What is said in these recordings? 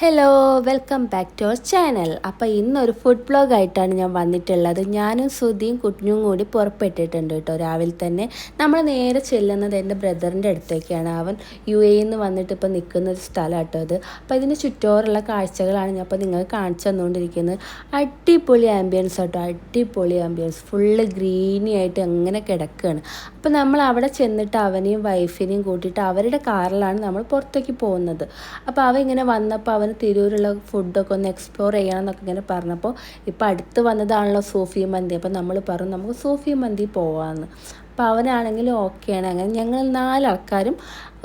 Hello welcome back to our channel. അപ്പോൾ ഇന്നൊരു food വ്ളോഗായിട്ടാണ് ഞാൻ വന്നിട്ടുള്ളത്. ഞാനും സുധിയും കുഞ്ഞും കൂടി പുറപ്പെട്ടിട്ടുണ്ട് കേട്ടോ. രാവിലെ തന്നെ നമ്മൾ നേരെ ചെല്ലുന്നത് എൻ്റെ ബ്രദറിൻ്റെ അടുത്തേക്കാണ്. അവൻ UAE നിന്ന് വന്നിട്ട് ഇപ്പോൾ നിൽക്കുന്ന ഒരു സ്ഥലം കേട്ടോ അത്. അപ്പോൾ ഇതിന് ചുറ്റോറുള്ള കാഴ്ചകളാണ് ഞാൻ ഇപ്പോൾ നിങ്ങൾക്ക് കാണിച്ചു തന്നുകൊണ്ടിരിക്കുന്നത്. അടിപൊളി ആംബിയൻസ് കേട്ടോ, അടിപൊളി ആംബിയൻസ്, ഫുള്ള് ഗ്രീനി ആയിട്ട് അങ്ങനെ കിടക്കുകയാണ്. അപ്പോൾ നമ്മൾ അവിടെ ചെന്നിട്ട് അവനെയും വൈഫിനെയും കൂട്ടിയിട്ട് അവരുടെ കാറിലാണ് നമ്മൾ പുറത്തേക്ക് പോകുന്നത്. അപ്പോൾ അവ ഇങ്ങനെ വന്നപ്പോൾ അവന് തിരൂരുള്ള ഫുഡൊക്കെ ഒന്ന് എക്സ്പ്ലോർ ചെയ്യണം എന്നൊക്കെ ഇങ്ങനെ പറഞ്ഞപ്പോൾ ഇപ്പോൾ അടുത്ത് വന്നതാണല്ലോ സൂഫി മന്തി. അപ്പോൾ നമ്മൾ പറഞ്ഞു നമുക്ക് സൂഫി മന്തി പോവാമെന്ന്. അപ്പോൾ അവനാണെങ്കിലും ഓക്കെയാണ്. അങ്ങനെ ഞങ്ങൾ 4 ആൾക്കാരും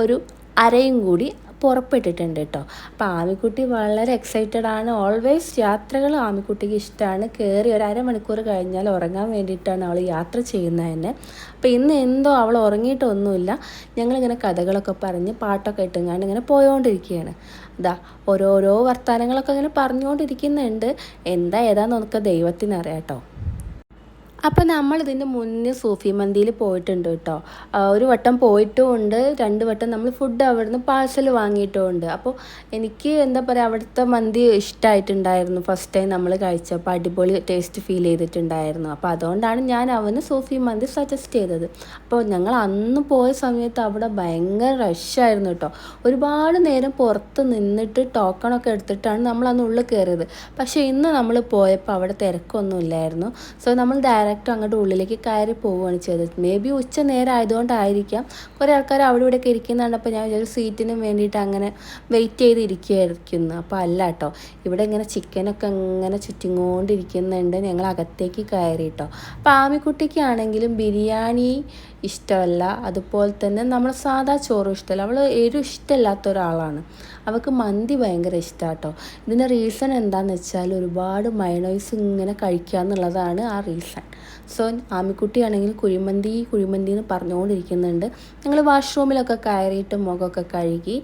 ഒരു അരയും കൂടി പുറപ്പെട്ടിട്ടുണ്ട് കേട്ടോ. അപ്പോൾ ആമിക്കുട്ടി വളരെ എക്സൈറ്റഡ് ആണ്. ഓൾവേസ് യാത്രകൾ ആമിക്കുട്ടിക്ക് ഇഷ്ടമാണ്. കയറി ഒരു അരമണിക്കൂർ കഴിഞ്ഞാൽ ഉറങ്ങാൻ വേണ്ടിയിട്ടാണ് അവൾ യാത്ര ചെയ്യുന്നത് തന്നെ. അപ്പോൾ ഇന്ന് എന്തോ അവൾ ഉറങ്ങിയിട്ടൊന്നുമില്ല. ഞങ്ങളിങ്ങനെ കഥകളൊക്കെ പറഞ്ഞ് പാട്ടൊക്കെ ഇട്ടുങ്ങാണ്ട് ഇങ്ങനെ പോയോണ്ടിരിക്കുകയാണ്. ഇതാ ഓരോരോ വർത്തമാനങ്ങളൊക്കെ ഇങ്ങനെ പറഞ്ഞുകൊണ്ടിരിക്കുന്നുണ്ട്. എന്താ ഏതാണെന്നൊക്കെ ദൈവത്തിനറിയാം കേട്ടോ. അപ്പോൾ നമ്മളിതിൻ്റെ മുന്നേ സൂഫി മന്തിയിൽ പോയിട്ടുണ്ട് കേട്ടോ. ഒരു വട്ടം പോയിട്ടുമുണ്ട്, 2 വട്ടം നമ്മൾ ഫുഡ് അവിടുന്ന് പാഴ്സൽ വാങ്ങിയിട്ടുമുണ്ട്. അപ്പോൾ എനിക്ക് എന്താ പറയുക, അവിടുത്തെ മന്തി ഇഷ്ടമായിട്ടുണ്ടായിരുന്നു. ഫസ്റ്റ് ടൈം നമ്മൾ കഴിച്ചപ്പോൾ അടിപൊളി ടേസ്റ്റ് ഫീൽ ചെയ്തിട്ടുണ്ടായിരുന്നു. അപ്പോൾ അതുകൊണ്ടാണ് ഞാൻ അവന് സൂഫി മന്തി സജസ്റ്റ് ചെയ്തത്. അപ്പോൾ ഞങ്ങൾ അന്ന് പോയ സമയത്ത് അവിടെ ഭയങ്കര റഷായിരുന്നു കേട്ടോ. ഒരുപാട് നേരം പുറത്ത് നിന്നിട്ട് ടോക്കണൊക്കെ എടുത്തിട്ടാണ് നമ്മൾ അന്ന് ഉള്ളിൽ കയറിയത്. പക്ഷേ ഇന്ന് നമ്മൾ പോയപ്പോൾ അവിടെ തിരക്കൊന്നും ഇല്ലായിരുന്നു. സോ നമ്മൾ ഡയറക്റ്റ് അങ്ങോട്ട് ഉള്ളിലേക്ക് കയറി പോവുകയാണ് ചെയ്തത്. മേ ബി ഉച്ച നേരം ആയതുകൊണ്ടായിരിക്കാം കുറേ ആൾക്കാർ അവിടെ ഇവിടെയൊക്കെ ഇരിക്കുന്നുണ്ട്. അപ്പോൾ ഞാൻ ഒരു സീറ്റിന് വേണ്ടിയിട്ട് അങ്ങനെ വെയിറ്റ് ചെയ്തിരിക്കുകയായിരിക്കുന്നു. അപ്പോൾ അല്ല കേട്ടോ, ഇവിടെ ഇങ്ങനെ ചിക്കനൊക്കെ ഇങ്ങനെ ചുറ്റിങ്ങോണ്ടിരിക്കുന്നുണ്ട്. ഞങ്ങൾ അകത്തേക്ക് കയറി കേട്ടോ. അപ്പോൾ ആമിക്കുട്ടിക്കാണെങ്കിലും ബിരിയാണി ഇഷ്ടമല്ല, അതുപോലെ തന്നെ നമ്മൾ സാധാ ചോറും ഇഷ്ടമല്ല. അവൾ എരിവ് ഇഷ്ടമില്ലാത്ത ഒരാളാണ്. അവൾക്ക് മന്തി ഭയങ്കര ഇഷ്ടമാണ് കേട്ടോ. ഇതിൻ്റെ റീസൺ എന്താണെന്ന് വെച്ചാൽ ഒരുപാട് മയണൈസ് ഇങ്ങനെ കഴിക്കുക എന്നുള്ളതാണ് ആ റീസൺ. സോ ആമിക്കുട്ടിയാണെങ്കിൽ കുഴിമന്തി എന്ന് പറഞ്ഞുകൊണ്ടിരിക്കുന്നുണ്ട്. ഞങ്ങൾ വാഷ്റൂമിലൊക്കെ കയറിയിട്ട് മുഖമൊക്കെ കഴുകി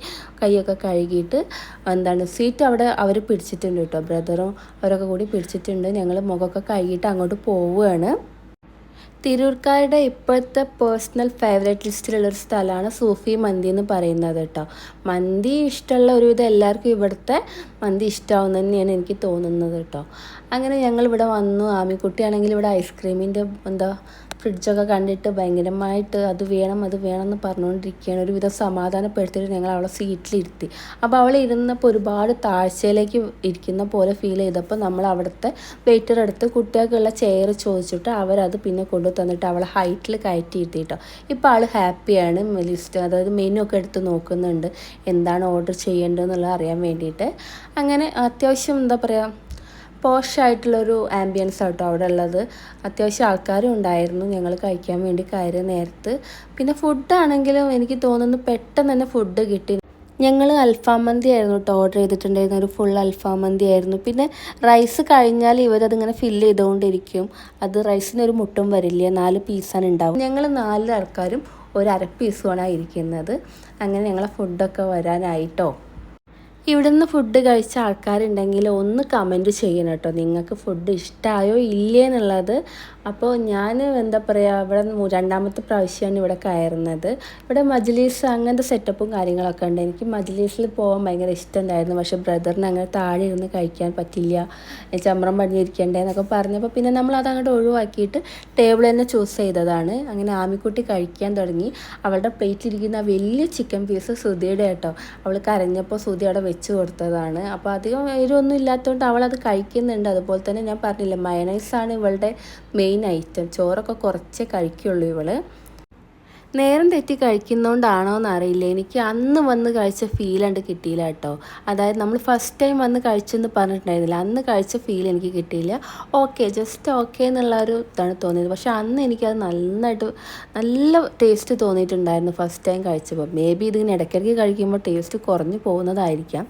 കൈയൊക്കെ കഴുകിയിട്ട് സീറ്റ് അവിടെ അവർ പിടിച്ചിട്ടുണ്ട് കേട്ടോ. ബ്രദറും അവരൊക്കെ കൂടി പിടിച്ചിട്ടുണ്ട്. ഞങ്ങൾ മുഖമൊക്കെ കഴുകിയിട്ട് അങ്ങോട്ട് പോവുകയാണ്. തിരൂർക്കാരുടെ ഇപ്പോഴത്തെ പേഴ്സണൽ ഫേവറേറ്റ് ലിസ്റ്റിലുള്ളൊരു സ്ഥലമാണ് സൂഫി മന്തി എന്ന് പറയുന്നത് കേട്ടോ. മന്തി ഇഷ്ടമുള്ള ഒരുവിധം എല്ലാവർക്കും ഇവിടുത്തെ മന്തി ഇഷ്ടമാവും തന്നെയാണ് എനിക്ക് തോന്നുന്നത് കേട്ടോ. അങ്ങനെ ഞങ്ങളിവിടെ വന്നു. ആമിക്കുട്ടിയാണെങ്കിൽ ഇവിടെ ഐസ്ക്രീമിൻ്റെ ഫ്രിഡ്ജൊക്കെ കണ്ടിട്ട് ഭയങ്കരമായിട്ട് അത് വേണം എന്ന് പറഞ്ഞുകൊണ്ടിരിക്കുകയാണ്. ഒരുവിധം സമാധാനപ്പെടുത്തിയിട്ട് ഞങ്ങൾ അവളെ സീറ്റിലിരുത്തി. അപ്പോൾ അവൾ ഇരുന്നപ്പോൾ ഒരുപാട് താഴ്ചയിലേക്ക് ഇരിക്കുന്ന പോലെ ഫീൽ ചെയ്തപ്പോൾ നമ്മൾ അവിടുത്തെ വെയിറ്റർ അടുത്ത് കുട്ടികൾക്കുള്ള ചെയർ ചോദിച്ചിട്ട് അവരത് പിന്നെ കൊണ്ടു തന്നിട്ട് അവളെ ഹൈറ്റിൽ കയറ്റി ഇരുത്തിയിട്ടോ. ഇപ്പോൾ ആൾ ഹാപ്പിയാണ്. ലിസ്റ്റ് അതായത് മെനു ഒക്കെ എടുത്ത് നോക്കുന്നുണ്ട് എന്താണ് ഓർഡർ ചെയ്യേണ്ടതെന്നുള്ളത് അറിയാൻ വേണ്ടിയിട്ട്. അങ്ങനെ അത്യാവശ്യം പോഷായിട്ടുള്ളൊരു ആംബിയൻസ് ആട്ടോ അവിടെ ഉള്ളത്. അത്യാവശ്യം ആൾക്കാരും ഉണ്ടായിരുന്നു ഞങ്ങൾ കഴിക്കാൻ വേണ്ടി കയറിയ നേരത്ത്. പിന്നെ ഫുഡാണെങ്കിലും എനിക്ക് തോന്നുന്നു പെട്ടെന്ന് തന്നെ ഫുഡ് കിട്ടി. ഞങ്ങൾ അൽഫാം മന്തി ആയിരുന്നു കേട്ടോ ഓർഡർ ചെയ്തിട്ടുണ്ടായിരുന്ന, ഒരു ഫുൾ അൽഫാം മന്തി ആയിരുന്നു. പിന്നെ റൈസ് കഴിഞ്ഞാൽ ഇവരതിങ്ങനെ ഫില്ല് ചെയ്തുകൊണ്ടിരിക്കും. അത് റൈസിനൊരു മുട്ടും വരില്ല, 4 പീസാണ് ഉണ്ടാവും. ഞങ്ങൾ 4 ആൾക്കാരും ഒരു അര പീസുമാണ് ഇരിക്കുന്നത്. അങ്ങനെ ഞങ്ങളെ ഫുഡൊക്കെ വരാനായിട്ടോ. ഇവിടുന്ന് ഫുഡ് കഴിച്ച ആൾക്കാരുണ്ടെങ്കിൽ ഒന്ന് കമൻറ്റ് ചെയ്യണം കേട്ടോ, നിങ്ങൾക്ക് ഫുഡ് ഇഷ്ടമായോ ഇല്ലേ എന്നുള്ളത്. അപ്പോൾ ഞാൻ ഇവിടെ 2ാമത്തെ പ്രാവശ്യമാണ് ഇവിടെ കയറുന്നത്. ഇവിടെ മജ്‌ലിസ് അങ്ങനത്തെ സെറ്റപ്പും കാര്യങ്ങളൊക്കെ ഉണ്ട്. എനിക്ക് മജ്‌ലിസിൽ പോകാൻ ഭയങ്കര ഇഷ്ടമുണ്ടായിരുന്നു. പക്ഷേ ബ്രദറിന് അങ്ങനെ താഴെ ഇരുന്ന് കഴിക്കാൻ പറ്റില്ല, ചമ്രം പണിഞ്ഞിരിക്കണ്ടേ എന്നൊക്കെ പറഞ്ഞപ്പോൾ പിന്നെ നമ്മൾ അതങ്ങോട്ട് ഒഴിവാക്കിയിട്ട് ടേബിൾ തന്നെ ചൂസ് ചെയ്തതാണ്. അങ്ങനെ ആമിക്കുട്ടി കഴിക്കാൻ തുടങ്ങി. അവളുടെ പ്ലേറ്റിലിരിക്കുന്ന ആ വലിയ ചിക്കൻ പീസ് സുധിയുടെ കേട്ടോ. അവൾ കരഞ്ഞപ്പോൾ സുധി അവിടെ വെച്ച് കൊടുത്തതാണ്. അപ്പോൾ അധികം എരിവൊന്നും ഇല്ലാത്തതുകൊണ്ട് അവളത് കഴിക്കുന്നുണ്ട്. അതുപോലെ തന്നെ ഞാൻ പറഞ്ഞില്ല, മയണൈസാണ് ഇവളുടെ മെയിൻ ഐറ്റം. ചോറൊക്കെ കുറച്ചേ കഴിക്കുള്ളൂ ഇവള്. നേരം തെറ്റി കഴിക്കുന്നതുകൊണ്ടാണോ എന്നറിയില്ല, എനിക്ക് അന്ന് വന്ന് കഴിച്ച ഫീൽ കണ്ട് കിട്ടിയില്ല കേട്ടോ. അതായത് നമ്മൾ ഫസ്റ്റ് ടൈം വന്ന് കഴിച്ചെന്ന് പറഞ്ഞിട്ടുണ്ടായിരുന്നില്ല, അന്ന് കഴിച്ച ഫീൽ എനിക്ക് കിട്ടിയില്ല. ജസ്റ്റ് ഓക്കെ എന്നുള്ള ഒരു ഇതാണ് തോന്നിയത്. പക്ഷെ അന്ന് എനിക്കത് നല്ല ടേസ്റ്റ് തോന്നിയിട്ടുണ്ടായിരുന്നു ഫസ്റ്റ് ടൈം കഴിച്ചപ്പോൾ. മേ ബി ഇതിങ്ങനെ ഇടയ്ക്കിടയ്ക്ക് കഴിക്കുമ്പോൾ ടേസ്റ്റ് കുറഞ്ഞു പോകുന്നതായിരിക്കാം.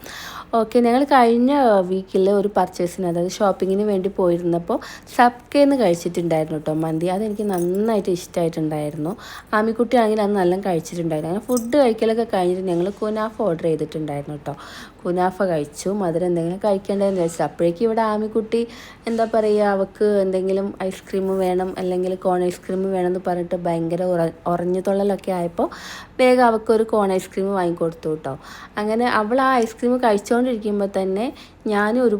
ഞങ്ങൾ കഴിഞ്ഞ വീക്കിൽ ഒരു പർച്ചേസിന്, അതായത് ഷോപ്പിങ്ങിന് വേണ്ടി പോയിരുന്നപ്പോൾ സബ്കേന്ന് കഴിച്ചിട്ടുണ്ടായിരുന്നു കേട്ടോ മന്തി. അതെനിക്ക് നന്നായിട്ട് ഇഷ്ടമായിട്ടുണ്ടായിരുന്നു. ആമിക്കുട്ടി ആണെങ്കിൽ അത് നല്ല കഴിച്ചിട്ടുണ്ടായിരുന്നു. അങ്ങനെ ഫുഡ് കഴിക്കലൊക്കെ കഴിഞ്ഞിട്ട് ഞങ്ങൾ കുനാഫ ഓർഡർ ചെയ്തിട്ടുണ്ടായിരുന്നു കേട്ടോ. കുനാഫ കഴിച്ചു. മധുരം എന്തെങ്കിലും കഴിക്കേണ്ടതെന്ന് വെച്ചാൽ അപ്പോഴേക്കും ഇവിടെ ആമിക്കുട്ടി അവൾക്ക് എന്തെങ്കിലും ഐസ്ക്രീം വേണം അല്ലെങ്കിൽ കോൺ ഐസ്ക്രീം വേണമെന്ന് പറഞ്ഞിട്ട് ഭയങ്കര ഉറഞ്ഞു തൊള്ളലൊക്കെ ആയപ്പോൾ വേഗം അവൾക്കൊരു കോൺ ഐസ്ക്രീം വാങ്ങിക്കൊടുത്തു കേട്ടോ. അങ്ങനെ അവൾ ആ ഐസ്ക്രീം കഴിച്ചുകൊണ്ടിരിക്കുമ്പോൾ തന്നെ ഞാനും ഒരു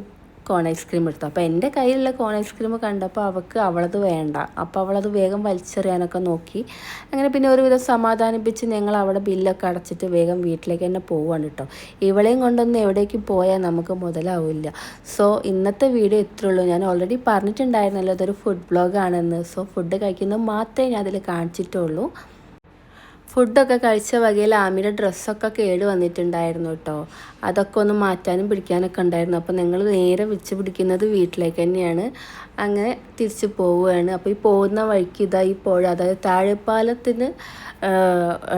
കോൺ ഐസ്ക്രീം എടുത്തു. അപ്പോൾ എൻ്റെ കയ്യിലുള്ള കോൺ ഐസ്ക്രീം കണ്ടപ്പോൾ അവളത് വേണ്ട. അപ്പോൾ അവളത് വേഗം വലിച്ചെറിയാനൊക്കെ നോക്കി. അങ്ങനെ പിന്നെ ഒരുവിധം സമാധാനിപ്പിച്ച് ഞങ്ങൾ അവിടെ ബില്ലൊക്കെ അടച്ചിട്ട് വേഗം വീട്ടിലേക്ക് തന്നെ പോവുകയാണ് കേട്ടോ. ഇവളെയും കൊണ്ടൊന്നും എവിടേക്ക് പോയാൽ നമുക്ക് മുതലാവില്ല. സോ ഇന്നത്തെ വീഡിയോ ഇത്രേ ഉള്ളൂ. ഞാൻ ഓൾറെഡി പറഞ്ഞിട്ടുണ്ടായിരുന്നല്ലോ ഇതൊരു ഫുഡ് ബ്ലോഗാണെന്ന്. സോ ഫുഡ് കഴിക്കുന്നത് മാത്രമേ ഞാൻ അതിൽ കാണിച്ചിട്ടുള്ളൂ. ഫുഡൊക്കെ കഴിച്ച വകയിൽ ആമിയുടെ ഡ്രസ്സൊക്കെ കേട് വന്നിട്ടുണ്ടായിരുന്നു കേട്ടോ. അതൊക്കെ ഒന്ന് മാറ്റാനും പിടിക്കാനൊക്കെ ഉണ്ടായിരുന്നു. അപ്പോൾ ഞങ്ങൾ നേരെ വെച്ച് പിടിക്കുന്നത് വീട്ടിലേക്ക് തന്നെയാണ്. അങ്ങനെ തിരിച്ച് പോവുകയാണ്. അപ്പോൾ ഈ പോകുന്ന വഴിക്ക് ഇതാ ഈ പുഴ, അതായത് താഴെപ്പാലത്തിന്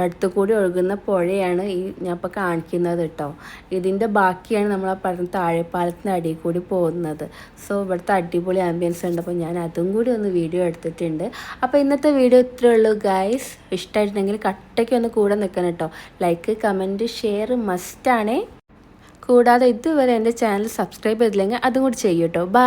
അടുത്തു കൂടി ഒഴുകുന്ന പുഴയാണ് ഞാൻ ഇപ്പോൾ കാണിക്കുന്നത് കേട്ടോ. ഇതിൻ്റെ ബാക്കിയാണ് നമ്മൾ ആ പറഞ്ഞ താഴെപ്പാലത്തിൻ്റെ അടിയിൽ കൂടി പോകുന്നത്. സോ ഇവിടുത്തെ അടിപൊളി ആംബിയൻസ് ഉണ്ട്. അപ്പോൾ ഞാൻ അതും കൂടി ഒന്ന് വീഡിയോ എടുത്തിട്ടുണ്ട്. അപ്പോൾ ഇന്നത്തെ വീഡിയോ ഇത്രയേ ഉള്ളൂ ഗൈസ്. ഇഷ്ടമായിട്ടുണ്ടെങ്കിൽ കട്ടയ്ക്ക് ഒന്ന് കൂടെ നിൽക്കണം കേട്ടോ. ലൈക്ക്, കമൻറ്റ്, ഷെയർ മസ്റ്റാണേ. കൂടാതെ ഇതുവരെ എൻ്റെ ചാനൽ സബ്സ്ക്രൈബ് ചെയ്തില്ലെങ്കിൽ അതും കൂടി ചെയ്യൂ കേട്ടോ. ബൈ.